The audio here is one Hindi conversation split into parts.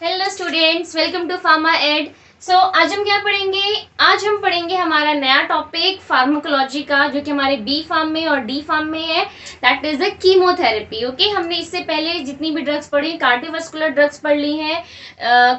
Hello students, welcome to pharma ed. आज हम क्या पढ़ेंगे? आज हम पढ़ेंगे हमारा नया टॉपिक फार्माकोलॉजी का, जो कि हमारे बी फार्म में और डी फार्म में है। That is the chemotherapy. Okay, हमने इससे पहले जितनी भी ड्रग्स पढ़ी, कार्डियोवास्कुलर ड्रग्स पढ़ ली हैं,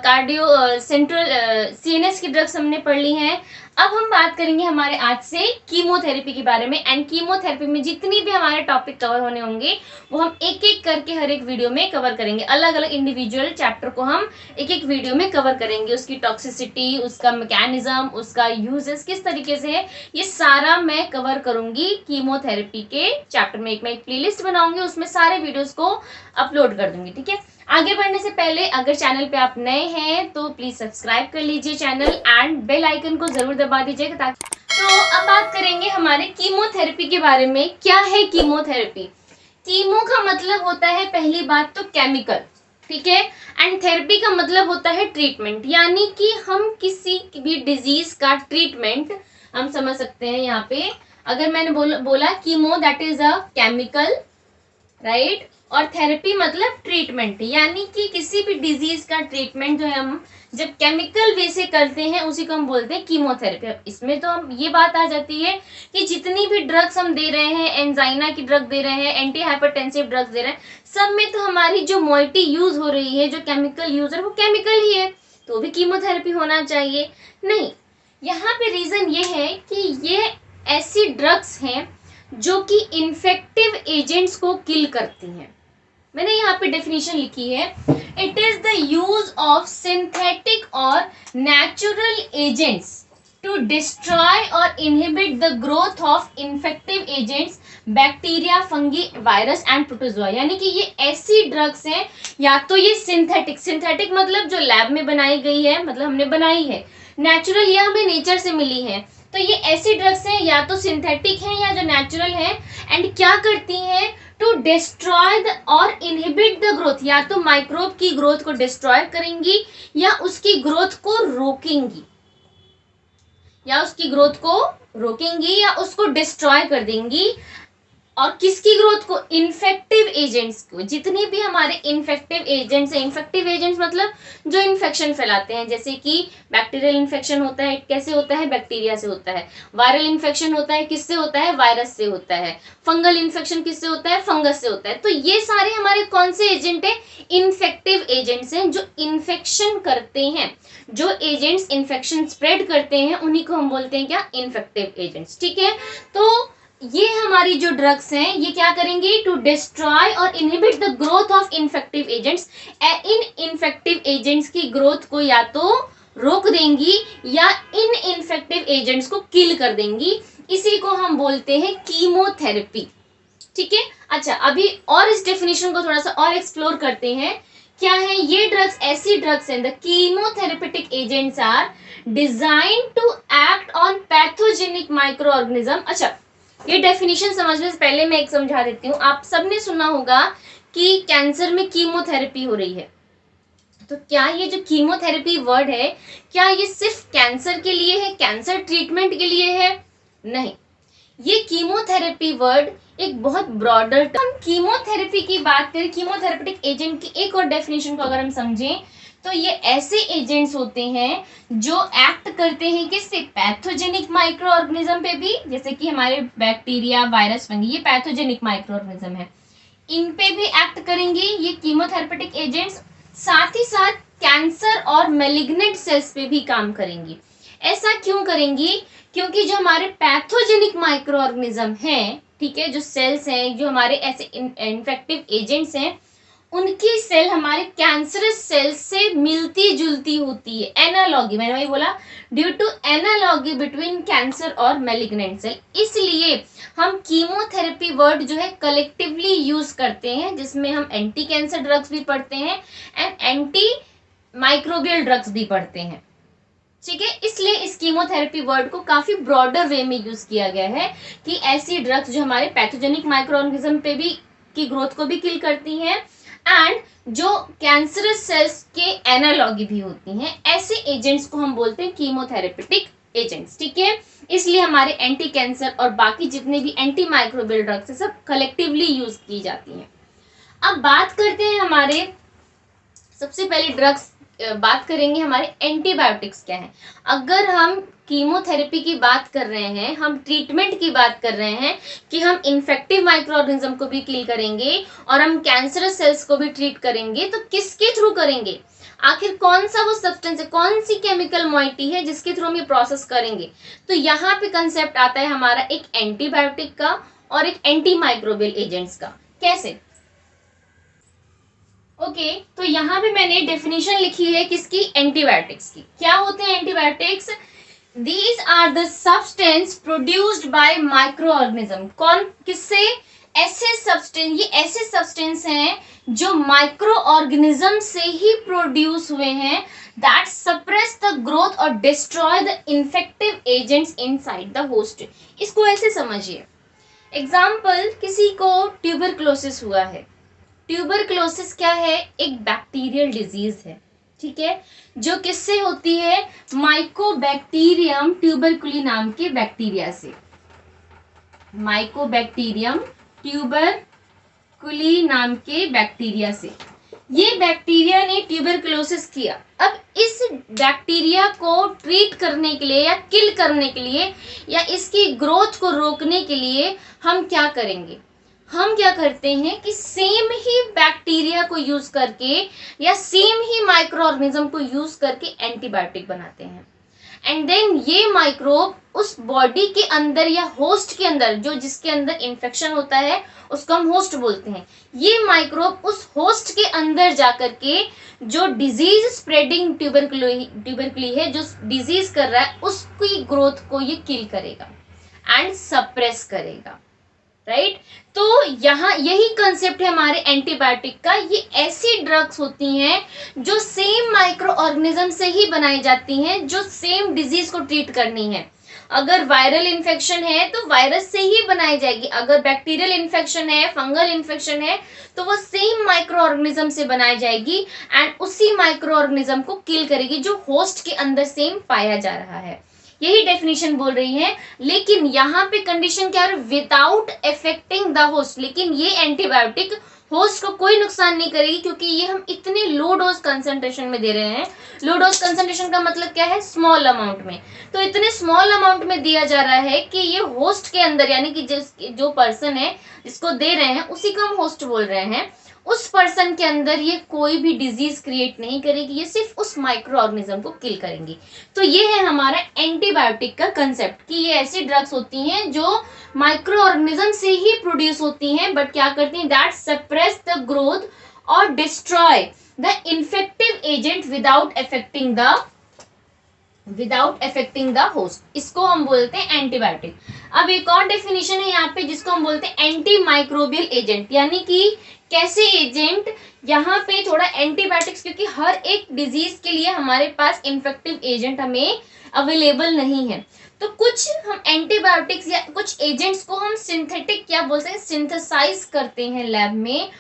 कार्डियो सेंट्रल सीएनएस की ड्रग्स हमने पढ़ ली हैं। अब हम बात करेंगे हमारे आज से कीमोथेरेपी के बारे में। एंड कीमोथेरेपी में जितनी भी हमारे टॉपिक कवर होने होंगे वो हम एक एक करके हर एक वीडियो में कवर करेंगे। अलग अलग इंडिविजुअल चैप्टर को हम एक एक वीडियो में कवर करेंगे। उसकी टॉक्सिसिटी, उसका मैकेनिज्म, उसका यूजेस किस तरीके से है, ये सारा मैं कवर करूंगी कीमोथेरेपी के चैप्टर में। मैं एक प्लेलिस्ट बनाऊंगी, उसमें सारे वीडियोस को अपलोड कर दूंगी। ठीक है, आगे बढ़ने से पहले अगर चैनल पे आप नए हैं तो प्लीज सब्सक्राइब कर लीजिए चैनल एंड बेल आइकन को जरूर दबा दीजिएगा ताकि। तो अब बात करेंगे हमारे कीमोथेरेपी के बारे में। क्या है कीमोथेरेपी? कीमो का मतलब होता है पहली बात तो केमिकल, ठीक है, एंड थेरेपी का मतलब होता है ट्रीटमेंट। यानी कि हम किसी भी डिजीज का ट्रीटमेंट हम समझ सकते हैं। यहाँ पे अगर मैंने बोला chemo that is a chemical, right, और थेरेपी मतलब ट्रीटमेंट। यानी कि किसी भी डिजीज का ट्रीटमेंट जो है हम जब केमिकल वे से करते हैं उसी को हम बोलते हैं कीमोथेरेपी। अब इसमें तो हम ये बात आ जाती है कि जितनी भी ड्रग्स हम दे रहे हैं, एंजाइना की ड्रग दे रहे हैं, एंटी हाइपरटेंसिव ड्रग्स दे रहे हैं, सब में तो हमारी जो मोइटी यूज हो रही है, जो केमिकल यूज है, वो केमिकल ही है, तो भी कीमोथेरेपी होना चाहिए? नहीं, यहाँ पे रीजन ये है कि ये ऐसी ड्रग्स हैं जो कि इन्फेक्टिव एजेंट्स को किल करती हैं। मैंने यहाँ पे डेफिनेशन लिखी है, it is the use of synthetic और नेचुरल एजेंट्स टू डिस्ट्रॉय और inhibit the growth of infective agents, bacteria, fungi, virus and protozoa. यानी कि ये ऐसी ड्रग्स हैं, या तो ये सिंथेटिक मतलब जो लैब में बनाई गई है, मतलब हमने बनाई है, नेचुरल या हमें नेचर से मिली है। तो ये ऐसी ड्रग्स हैं या तो सिंथेटिक हैं या जो नेचुरल हैं, एंड क्या करती हैं? टू डिस्ट्रॉय और इनहिबिट द ग्रोथ, या तो माइक्रोब की ग्रोथ को डिस्ट्रॉय करेंगी या उसकी ग्रोथ को रोकेंगी, या उसको डिस्ट्रॉय कर देंगी। और किसकी ग्रोथ को? इन्फेक्टिव एजेंट्स को। जितने भी हमारे इन्फेक्टिव एजेंट्स हैं, इन्फेक्टिव एजेंट्स मतलब जो इन्फेक्शन फैलाते हैं, जैसे कि बैक्टीरियल इन्फेक्शन होता है, कैसे होता है? बैक्टीरिया से होता है। वायरल इन्फेक्शन होता है, किससे होता है? वायरस से होता है। फंगल इन्फेक्शन किससे होता है? फंगस से होता है। तो ये सारे हमारे कौन से एजेंट है? इन्फेक्टिव एजेंट्स हैं, जो इन्फेक्शन करते हैं। जो एजेंट्स इन्फेक्शन स्प्रेड करते हैं उन्हीं को हम बोलते हैं क्या? Infective agents. ठीक है, तो ये हमारी जो ड्रग्स हैं ये क्या करेंगी? टू डिस्ट्रॉय और inhibit the growth of infective agents. In infective agents की ग्रोथ को या तो रोक देंगी या इन इन्फेक्टिव एजेंट्स को किल कर देंगी। इसी को हम बोलते हैं कीमोथेरेपी। ठीक है, अच्छा, अभी और इस डेफिनेशन को थोड़ा सा और एक्सप्लोर करते हैं। क्या है ये ड्रग्स? ऐसी ड्रग्स हैं, the chemotherapeutic agents are design to act on pathogenic micro organism. अच्छा, ये डेफिनेशन समझने से पहले मैं एक समझा देती हूँ। आप सबने सुना होगा कि कैंसर में कीमोथेरेपी हो रही है। तो क्या ये जो कीमोथेरेपी वर्ड है, क्या ये सिर्फ कैंसर के लिए है, कैंसर ट्रीटमेंट के लिए है? नहीं, ये कीमोथेरेपी वर्ड एक बहुत ब्रॉडर टर्म। हम कीमोथेरेपी की बात करें, कीमोथेरेपेटिक एजेंट की एक और डेफिनेशन को अगर हम समझें तो ये ऐसे एजेंट्स होते हैं जो एक्ट करते हैं किससे? पैथोजेनिक माइक्रो ऑर्गेनिज्म पे भी, जैसे कि हमारे बैक्टीरिया, वायरस, फंगी, ये पैथोजेनिक माइक्रो ऑर्गेनिज्म है, इन पे भी एक्ट करेंगे ये कीमोथेरेपेटिक एजेंट्स। साथ ही साथ कैंसर और मेलिग्नेंट सेल्स पे भी काम करेंगी। ऐसा क्यों करेंगी? क्योंकि जो हमारे पैथोजेनिक माइक्रो ऑर्गेनिज्म हैं, ठीक है, जो सेल्स हैं, जो हमारे ऐसे इन्फेक्टिव एजेंट्स हैं, उनकी सेल हमारे कैंसरस सेल से मिलती जुलती होती है। एनालॉगी, मैंने वही बोला, due to analogy between cancer और मेलिग्नेंट सेल। इसलिए हम कीमोथेरेपी वर्ड जो है कलेक्टिवली यूज करते हैं, जिसमें हम एंटी कैंसर ड्रग्स भी पढ़ते हैं एंड एंटी माइक्रोबियल ड्रग्स भी पढ़ते हैं। ठीक है, इसलिए इस कीमोथेरेपी वर्ड को काफी ब्रॉडर वे में यूज किया गया है कि ऐसी ड्रग्स जो हमारे पैथोजेनिक माइक्रो ऑर्गेनिज्म पे भी की ग्रोथ को भी किल करती हैं एंड जो कैंसरस सेल्स के एनालॉगी भी होती हैं, ऐसे एजेंट्स को हम बोलते हैं कीमोथेरेपेटिक एजेंट्स। ठीक है, इसलिए हमारे एंटी कैंसर और बाकी जितने भी एंटी माइक्रोबियल ड्रग्स है सब कलेक्टिवली यूज की जाती हैं। अब बात करते हैं हमारे सबसे पहले ड्रग्स बात करेंगे हमारे एंटीबायोटिक्स क्या है। अगर हम कीमोथेरेपी की बात कर रहे हैं, हम ट्रीटमेंट की बात कर रहे हैं कि हम इन्फेक्टिव माइक्रो ऑर्गेनिज्म को भी किल करेंगे और हम कैंसरस सेल्स को भी ट्रीट करेंगे, तो किसके थ्रू करेंगे? आखिर कौन सा वो सब्सटेंस है, कौन सी केमिकल मॉइटी है जिसके थ्रू हम ये प्रोसेस करेंगे? तो यहाँ पे कंसेप्ट आता है हमारा एक एंटीबायोटिक का और एक एंटी माइक्रोबियल एजेंट्स का। कैसे? ओके, तो यहाँ पे मैंने डेफिनेशन लिखी है किसकी? एंटीबायोटिक्स की। क्या होते हैं antibiotics? These are the substance produced by microorganism। कौन, किससे? ऐसे सब्सटेंस, ये ऐसे सब्सटेंस हैं जो माइक्रो ऑर्गेनिज्म से ही प्रोड्यूस हुए हैं, दैट सप्रेस द ग्रोथ और destroy the infective agents inside the host. इसको ऐसे समझिए, एग्जाम्पल, किसी को ट्यूबरक्लोसिस हुआ है। ट्यूबरक्लोसिस क्या है? एक बैक्टीरियल डिजीज है, ठीक है, जो किससे होती है? माइकोबैक्टीरियम ट्यूबरकुली नाम के बैक्टीरिया से। माइकोबैक्टीरियम ट्यूबरकुली नाम के बैक्टीरिया से ये बैक्टीरिया ने ट्यूबरकुलोसिस किया। अब इस बैक्टीरिया को ट्रीट करने के लिए या किल करने के लिए या इसकी ग्रोथ को रोकने के लिए हम क्या करेंगे? हम क्या करते हैं कि सेम ही बैक्टीरिया को यूज करके या सेम ही माइक्रो ऑर्गेनिज्म को यूज करके एंटीबायोटिक बनाते हैं। एंड देन ये माइक्रोब उस बॉडी के अंदर या होस्ट के अंदर, जो जिसके अंदर इन्फेक्शन होता है उसको हम होस्ट बोलते हैं, ये माइक्रोब उस होस्ट के अंदर जाकर के जो डिजीज स्प्रेडिंग ट्यूबरकुली है, जो डिजीज कर रहा है, उसकी ग्रोथ को ये किल करेगा एंड सप्रेस करेगा, राइट। तो यहाँ यही कंसेप्ट है हमारे एंटीबायोटिक का। ये ऐसी ड्रग्स होती हैं जो सेम माइक्रो ऑर्गेनिज्म से ही बनाई जाती हैं, जो सेम डिजीज को ट्रीट करनी है। अगर वायरल इन्फेक्शन है तो वायरस से ही बनाई जाएगी, अगर बैक्टीरियल इन्फेक्शन है, फंगल इन्फेक्शन है, तो वो सेम माइक्रो ऑर्गेनिज्म से बनाई जाएगी एंड उसी माइक्रो ऑर्गेनिज्म को किल करेगी जो होस्ट के अंदर सेम पाया जा रहा है। यही डेफिनेशन बोल रही है, लेकिन यहाँ पे कंडीशन क्या है? Without affecting the host. लेकिन ये एंटीबायोटिक होस्ट को कोई नुकसान नहीं करेगी, क्योंकि ये हम इतने लो डोज कंसंट्रेशन में दे रहे हैं। लो डोज कंसंट्रेशन का मतलब क्या है? स्मॉल अमाउंट में। तो इतने स्मॉल अमाउंट में दिया जा रहा है कि ये होस्ट के अंदर, यानी कि जो पर्सन है जिसको दे रहे हैं उसी को हम होस्ट बोल रहे हैं, उस पर्सन के अंदर ये कोई भी डिजीज क्रिएट नहीं करेगी, ये सिर्फ उस माइक्रो ऑर्गेनिज्म को किल करेंगी। तो ये है हमारा एंटीबायोटिक का कंसेप्ट कि ये ऐसी ड्रग्स होती हैं जो माइक्रो ऑर्गेनिज्म से ही प्रोड्यूस होती हैं, बट क्या करती हैं? दैट सप्रेस द ग्रोथ और destroy the infective agent without affecting the host. इसको हम बोलते हैं एंटीबायोटिक। अब एक और डेफिनेशन है यहाँ पे जिसको हम बोलते हैं एंटी माइक्रोबियल एजेंट, यानी कि कैसे एजेंट? यहाँ पे थोड़ा एंटीबायोटिक्स, क्योंकि हर एक डिजीज के लिए हमारे पास इन्फेक्टिव एजेंट हमें अवेलेबल नहीं है, तो कुछ हम एंटीबायोटिक्स या कुछ एजेंट्स को हम सिंथेटिक क्या बोलते हैं, सिंथेसाइज करते हैं लैब में,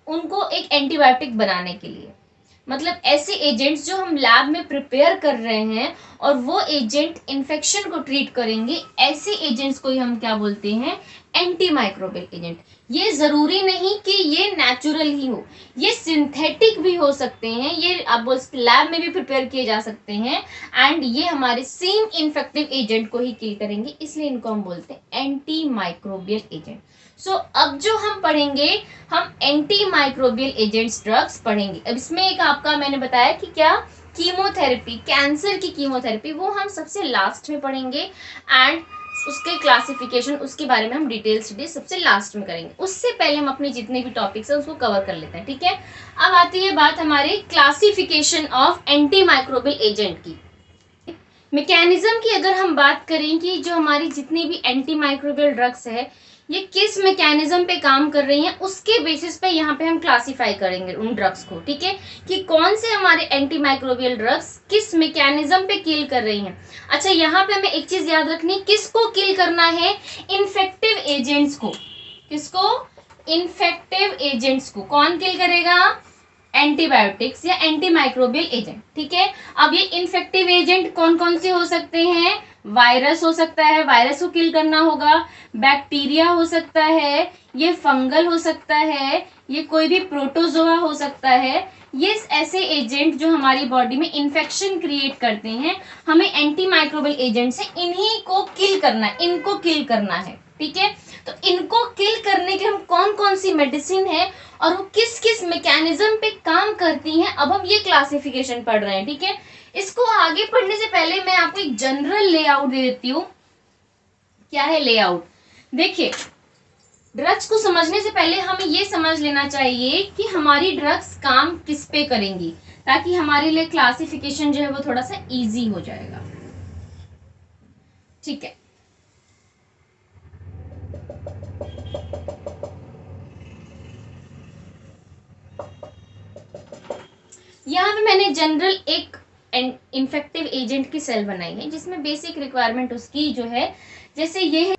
उनको एक एंटीबायोटिक बनाने के लिए। मतलब ऐसे एजेंट्स जो हम लैब में प्रिपेयर कर रहे हैं और वो एजेंट इन्फेक्शन को ट्रीट करेंगे, ऐसे एजेंट्स को ही हम क्या बोलते हैं? Anti microbial agent. ये जरूरी नहीं कि ये नेचुरल ही हो, ये सिंथेटिक भी हो सकते हैं, ये आप लैब में भी प्रिपेयर किए जा सकते हैं एंड ये हमारे सेम इन्फेक्टिव एजेंट को ही किल करेंगे, इसलिए इनको हम बोलते हैं एंटी माइक्रोबियल एजेंट। सो अब जो हम पढ़ेंगे, हम एंटी माइक्रोबियल एजेंट्स ड्रग्स पढ़ेंगे। अब इसमें एक आपका मैंने बताया कि क्या, कीमोथेरेपी, कैंसर की कीमोथेरेपी, वो हम सबसे लास्ट में पढ़ेंगे एंड उसके क्लासिफिकेशन, उसके बारे में हम डिटेल स्टडी सबसे लास्ट में करेंगे। उससे पहले हम अपने जितने भी टॉपिक्स हैं उसको कवर कर लेते हैं, ठीक है। अब आती है बात हमारे classification of anti microbial agent की। मैकेनिज्म की अगर हम बात करें कि जो हमारी जितनी भी एंटी माइक्रोबियल ड्रग्स है ये किस मैकेनिज्म पे काम कर रही हैं, उसके बेसिस पे यहाँ पे हम क्लासिफाई करेंगे उन ड्रग्स को, ठीक है, कि कौन से हमारे एंटी माइक्रोबियल ड्रग्स किस मैकेनिज्म पे किल कर रही हैं। अच्छा, यहाँ पे हमें एक चीज याद रखनी, किसको किल करना है? इन्फेक्टिव एजेंट्स को। किसको? इन्फेक्टिव एजेंट्स को। कौन किल करेगा? एंटीबायोटिक्स या एंटी माइक्रोबियल एजेंट, ठीक है। अब ये इन्फेक्टिव एजेंट कौन कौन से हो सकते हैं? वायरस हो सकता है, वायरस को किल करना होगा, बैक्टीरिया हो सकता है, ये फंगल हो सकता है, ये कोई भी प्रोटोजोआ हो सकता है, ये ऐसे एजेंट जो हमारी बॉडी में इन्फेक्शन क्रिएट करते हैं, हमें एंटी माइक्रोबियल एजेंट से इन्हीं को किल करना है, इनको किल करना है, ठीक है। तो इनको किल करने के हम कौन कौन सी मेडिसिन है और वो किस किस मैकेनिज्म पे काम करती हैं, अब हम ये क्लासिफिकेशन पढ़ रहे हैं, ठीक है। इसको आगे पढ़ने से पहले मैं आपको एक जनरल लेआउट दे देती हूँ। क्या है लेआउट? देखिए, ड्रग्स को समझने से पहले हमें ये समझ लेना चाहिए कि हमारी ड्रग्स काम किस पे करेंगी, ताकि हमारे लिए क्लासिफिकेशन जो है वो थोड़ा सा इजी हो जाएगा, ठीक है। यहाँ पे मैंने जनरल एक इन्फेक्टिव एजेंट की सेल बनाई है, जिसमें बेसिक रिक्वायरमेंट उसकी जो है, जैसे ये है,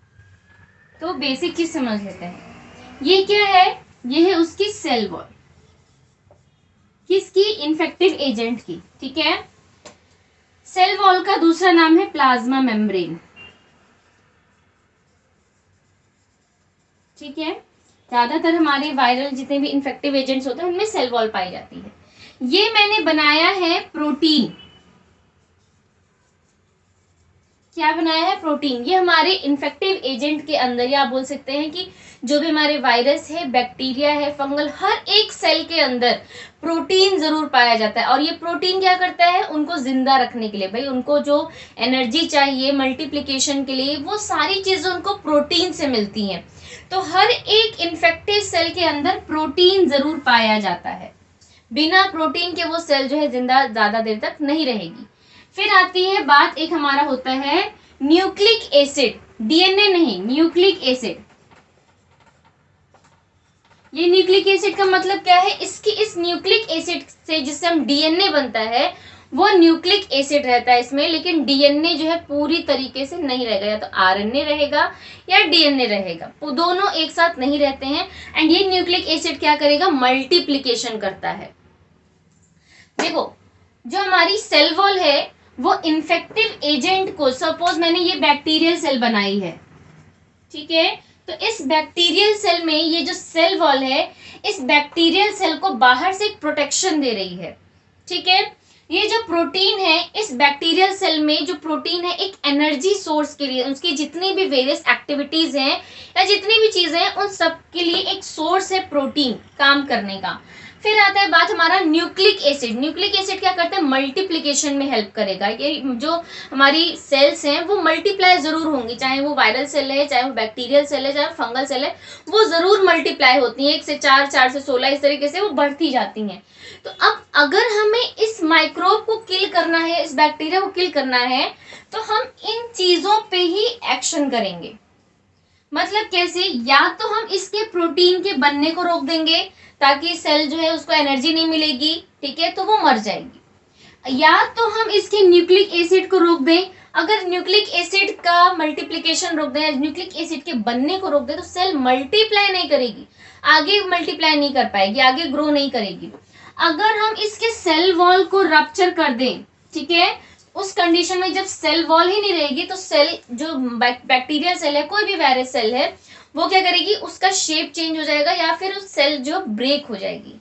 तो बेसिक चीज समझ लेते हैं। ये क्या है? ये है उसकी सेल वॉल, किसकी? इन्फेक्टिव एजेंट की, ठीक है। सेल वॉल का दूसरा नाम है प्लाज्मा मेम्ब्रेन, ठीक है। ज्यादातर हमारे वायरल जितने भी इन्फेक्टिव एजेंट्स होते हैं उनमें सेल वॉल पाई जाती है। ये मैंने बनाया है प्रोटीन। क्या बनाया है? प्रोटीन। ये हमारे इन्फेक्टिव एजेंट के अंदर, या आप बोल सकते हैं कि जो भी हमारे वायरस है, बैक्टीरिया है, फंगल, हर एक सेल के अंदर प्रोटीन जरूर पाया जाता है। और ये प्रोटीन क्या करता है? उनको जिंदा रखने के लिए, भाई उनको जो एनर्जी चाहिए मल्टीप्लिकेशन के लिए, वो सारी चीजें उनको प्रोटीन से मिलती हैं। तो हर एक इन्फेक्टिव सेल के अंदर प्रोटीन जरूर पाया जाता है। बिना प्रोटीन के वो सेल जो है जिंदा ज्यादा देर तक नहीं रहेगी। फिर आती है बात, एक हमारा होता है न्यूक्लिक एसिड, डीएनए नहीं, न्यूक्लिक एसिड। ये न्यूक्लिक एसिड का मतलब क्या है? इस न्यूक्लिक एसिड से जिससे हम डीएनए बनता है, वो न्यूक्लिक एसिड रहता है इसमें, लेकिन डीएनए जो है पूरी तरीके से नहीं रहेगा, या तो आरएनए रहेगा या डीएनए रहेगा, वो दोनों एक साथ नहीं रहते हैं। एंड ये न्यूक्लिक एसिड क्या करेगा? मल्टीप्लिकेशन करता है। देखो, जो हमारी सेल वॉल है वो इन्फेक्टिव एजेंट को, सपोज मैंने ये बैक्टीरियल सेल बनाई है, ठीक है, तो इस बैक्टीरियल सेल में ये जो सेल वॉल है, इस बैक्टीरियल सेल को बाहर से एक प्रोटेक्शन दे रही है, ठीक है। ये जो प्रोटीन है, इस बैक्टीरियल सेल में जो प्रोटीन है, एक एनर्जी सोर्स के लिए, उसकी जितनी भी वेरियस एक्टिविटीज हैं या जितनी भी चीजें हैं, उन सब के लिए एक सोर्स है प्रोटीन काम करने का। फिर आता है बात हमारा न्यूक्लिक एसिड। न्यूक्लिक एसिड क्या करता है? मल्टीप्लिकेशन में हेल्प करेगा। ये जो हमारी सेल्स हैं वो मल्टीप्लाई जरूर होंगी, चाहे वो वायरल सेल है, चाहे वो बैक्टीरियल सेल है, चाहे फंगल सेल है, वो जरूर मल्टीप्लाई होती हैं। 1 से 4, 4 से 16, इस तरीके से वो बढ़ती जाती हैं। तो अब अगर हमें इस माइक्रोब को किल करना है, इस बैक्टीरिया को किल करना है, तो हम इन चीजों पे ही एक्शन करेंगे। मतलब कैसे? या तो हम इसके प्रोटीन के बनने को रोक देंगे ताकि सेल जो है उसको एनर्जी नहीं मिलेगी, ठीक है, तो वो मर जाएगी। या तो हम इसके न्यूक्लिक एसिड को रोक दें। अगर न्यूक्लिक एसिड का मल्टीप्लिकेशन रोक दें, न्यूक्लिक एसिड के बनने को रोक दें, तो सेल मल्टीप्लाई नहीं करेगी, आगे मल्टीप्लाई नहीं कर पाएगी, आगे ग्रो नहीं करेगी। अगर हम इसके सेल वॉल को रप्चर कर दें, ठीक है, उस कंडीशन में जब सेल वॉल ही नहीं रहेगी, तो सेल जो बैक्टीरिया सेल है, कोई भी वायरस सेल है, वो क्या करेगी? उसका शेप चेंज हो जाएगा, या फिर उस सेल जो ब्रेक हो जाएगी।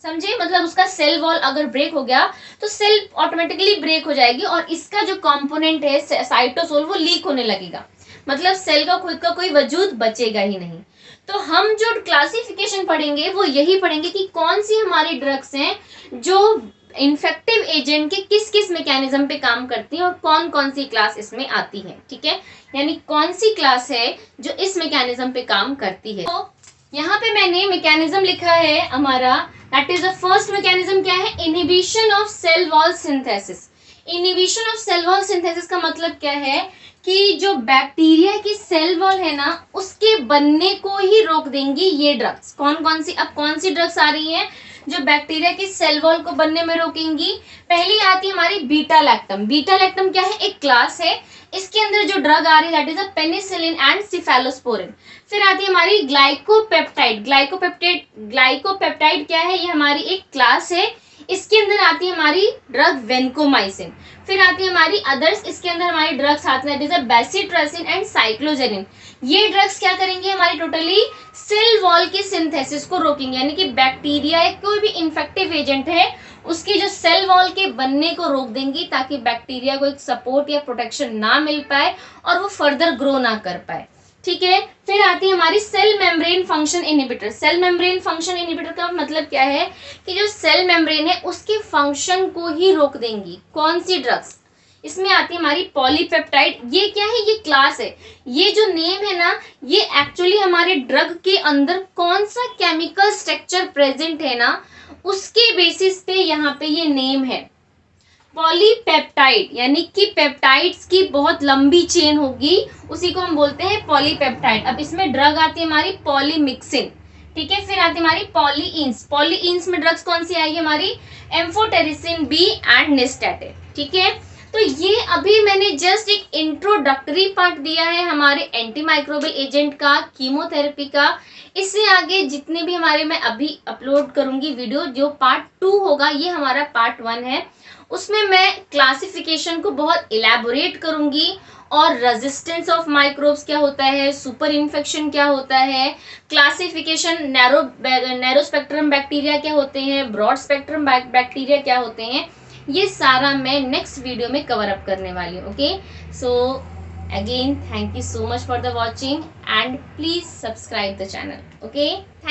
समझे? मतलब उसका सेल वॉल अगर ब्रेक हो गया तो सेल ऑटोमेटिकली ब्रेक हो जाएगी, और इसका जो कंपोनेंट है साइटोसोल, वो लीक होने लगेगा। मतलब सेल का खुद का कोई वजूद बचेगा ही नहीं। तो हम जो क्लासिफिकेशन पढ़ेंगे वो यही पढ़ेंगे कि कौन सी हमारी ड्रग्स हैं जो इन्फेक्टिव एजेंट के किस किस मैकेनिज्म पे काम करती है, और कौन कौन सी क्लास इसमें आती है, ठीक है। यानी कौन सी क्लास है जो इस मैकेनिज्म पे काम करती है। तो यहाँ पे मैंने मैकेनिज्म लिखा है हमारा, that is the first mechanism. क्या है? Inhibition of cell wall synthesis. Inhibition of cell wall synthesis का मतलब क्या है? कि जो बैक्टीरिया की सेल वॉल है ना, उसके बनने को ही रोक देंगी ये ड्रग्स। कौन कौन सी? अब कौन सी ड्रग्स आ रही हैं जो बैक्टीरिया की सेल वॉल को बनने में रोकेंगी? पहली आती है हमारी बीटा लैक्टम। बीटा लैक्टम क्या है? एक क्लास है, इसके अंदर जो ड्रग आ रही है that is a penicillin and cephalosporin. फिर आती है हमारी ग्लाइकोपेप्टाइड। ग्लाइकोपेप्टाइड क्या है? ये हमारी एक क्लास है, इसके अंदर आती है हमारी ड्रग वेंकोमाइसिन। फिर आती है हमारी अदर्स, इसके अंदर हमारी ड्रग्स आती है that is a bacitracin and cyclogenin. ये ड्रग्स क्या करेंगे, हमारी टोटली सेल वॉल की सिंथेसिस को रोकेंगे, यानी कि बैक्टीरिया या कोई भी इन्फेक्टिव एजेंट है उसकी जो सेल वॉल के बनने को रोक देंगी, ताकि बैक्टीरिया को एक सपोर्ट या प्रोटेक्शन ना मिल पाए और वो फर्दर ग्रो ना कर पाए। ठीक है, फिर आती है हमारी cell membrane function inhibitor. Cell membrane function inhibitor का मतलब क्या है कि जो सेल मेम्ब्रेन है उसके फंक्शन को ही रोक देंगी। कौन सी ड्रग्स, इसमें आती है हमारी पॉलीपेप्टाइड। ये क्या है, ये क्लास है, ये जो नेम है ना, ये एक्चुअली हमारे ड्रग के अंदर कौन सा केमिकल स्ट्रक्चर प्रेजेंट है ना, उसके बेसिस पे यहाँ पे ये नेम है पॉलीपेप्टाइड, यानी कि पेप्टाइड्स की बहुत लंबी चेन होगी, उसी को हम बोलते हैं पॉलीपेप्टाइड। अब इसमें ड्रग आती है हमारी पॉलीमिक्सिन। ठीक है, फिर आती है हमारी पॉलीइंस। पॉलीइंस में ड्रग्स कौन सी आएगी हमारी, एम्फोटेरिसिन बी एंड निस्टेटिन। ठीक है, तो ये अभी मैंने जस्ट एक इंट्रोडक्टरी पार्ट दिया है हमारे एंटी माइक्रोबियल एजेंट का, कीमोथेरेपी का। इससे आगे जितने भी हमारे मैं अभी अपलोड करूंगी वीडियो, जो पार्ट 2 होगा, ये हमारा पार्ट 1 है, उसमें मैं क्लासिफिकेशन को बहुत इलेबोरेट करूंगी और रेजिस्टेंस ऑफ माइक्रोब्स क्या होता है, सुपर इन्फेक्शन क्या होता है, क्लासिफिकेशन नैरो स्पेक्ट्रम बैक्टीरिया क्या होते हैं, ब्रॉड स्पेक्ट्रम बैक्टीरिया क्या होते हैं, ये सारा मैं नेक्स्ट वीडियो में कवर अप करने वाली हूँ। Okay, so again thank you so much for the watching and please subscribe the channel. Okay, thank